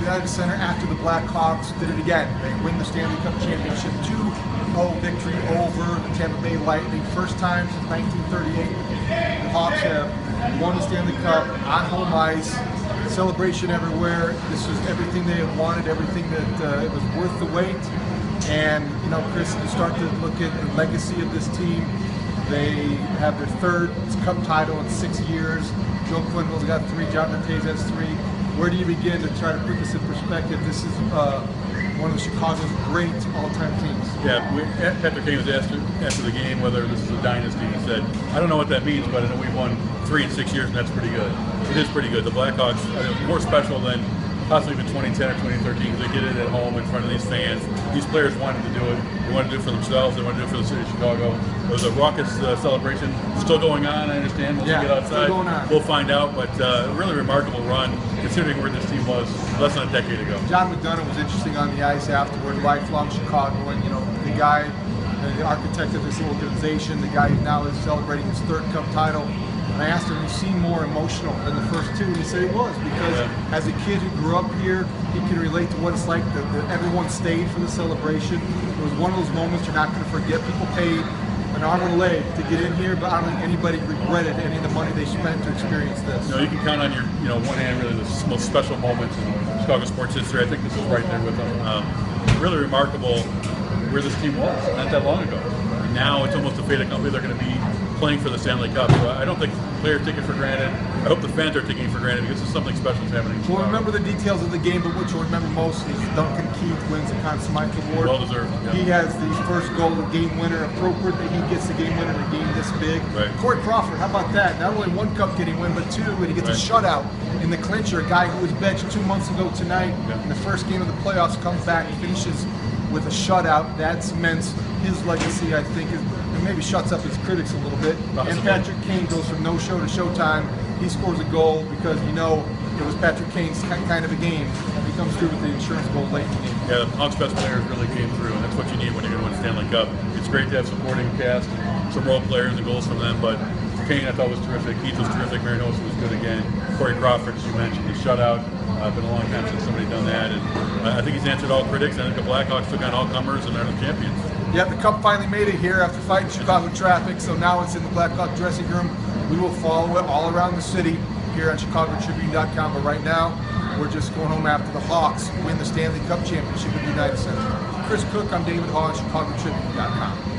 United Center after the Blackhawks did it again. They win the Stanley Cup championship, 2-0 victory over the Tampa Bay Lightning. First time since 1938 the Hawks have won the Stanley Cup on home ice. Celebration everywhere. This was everything they had wanted, everything that it was worth the wait. And, you know, Chris, you start to look at the legacy of this team. They have their third Cup title in 6 years. Joe Quenneville's got 3, John Mattei has 3. Where do you begin to try to put this in perspective? This is one of Chicago's great all-time teams. Yeah, Patrick Kane was asked after the game whether this is a dynasty. He said, I don't know what that means, but I know we've won 3 in 6 years, and that's pretty good. It is pretty good. The Blackhawks are more special than possibly even 2010 or 2013 because they get it at home in front of these fans. These players wanted to do it. They wanted to do it for themselves. They wanted to do it for the city of Chicago. It was a raucous celebration. Still going on, I understand. Once we get outside, we'll find out. But a really remarkable run considering where this team was less than a decade ago. John McDonough was interesting on the ice afterward. Lifelong Chicagoan, you know, the guy, the architect of this organization, the guy who now is celebrating his 3rd Cup title. And I asked him, you seem more emotional than the first 2, and he said he was, because as a kid who grew up here, he can relate to what it's like that everyone stayed for the celebration. It was one of those moments you're not going to forget. People paid an arm and a leg to get in here, but I don't think anybody regretted any of the money they spent to experience this. No, you can count on your, one hand really the most special moments in Chicago sports history. I think this is right there with them. Really remarkable where this team was not that long ago. And now it's almost a fait accompli they're going to be playing for the Stanley Cup. So I don't think players take it for granted. I hope the fans are taking it for granted because it's something special is happening. We'll remember the details of the game, but what you'll remember most is Duncan Keith wins the Conn Smythe Award. Well deserved. Yeah. He has the first goal, the game winner. Appropriate that he gets the game winner in a game this big. Right. Corey Crawford, how about that? Not only 1 cup did he win, but 2, and he gets a shutout in the clincher. A guy who was benched 2 months ago tonight in the first game of the playoffs comes back and finishes with a shutout. That cements his legacy, I think, and maybe shuts up his critics a little bit. Possibly. And Patrick Kane goes from no show to showtime. He scores a goal because it was Patrick Kane's kind of a game. And he comes through with the insurance goal late in the game. Yeah, the Hawks' best players really came through, and that's what you need when you're going to win a Stanley Cup. It's great to have supporting cast and some role players and goals from them, but Kane I thought was terrific. Keith was terrific. Marinosa was good again. Corey Crawford, as you mentioned, the shutout. Been a long time since somebody done that, and I think he's answered all critics. I think the Blackhawks took on all comers and are the champions. Yeah, the Cup finally made it here after fighting Chicago traffic, so now it's in the Blackhawk dressing room. We will follow it all around the city here on ChicagoTribune.com, but right now we're just going home after the Hawks win the Stanley Cup championship at the United Center. Chris Kuc, I'm David Haugh on ChicagoTribune.com.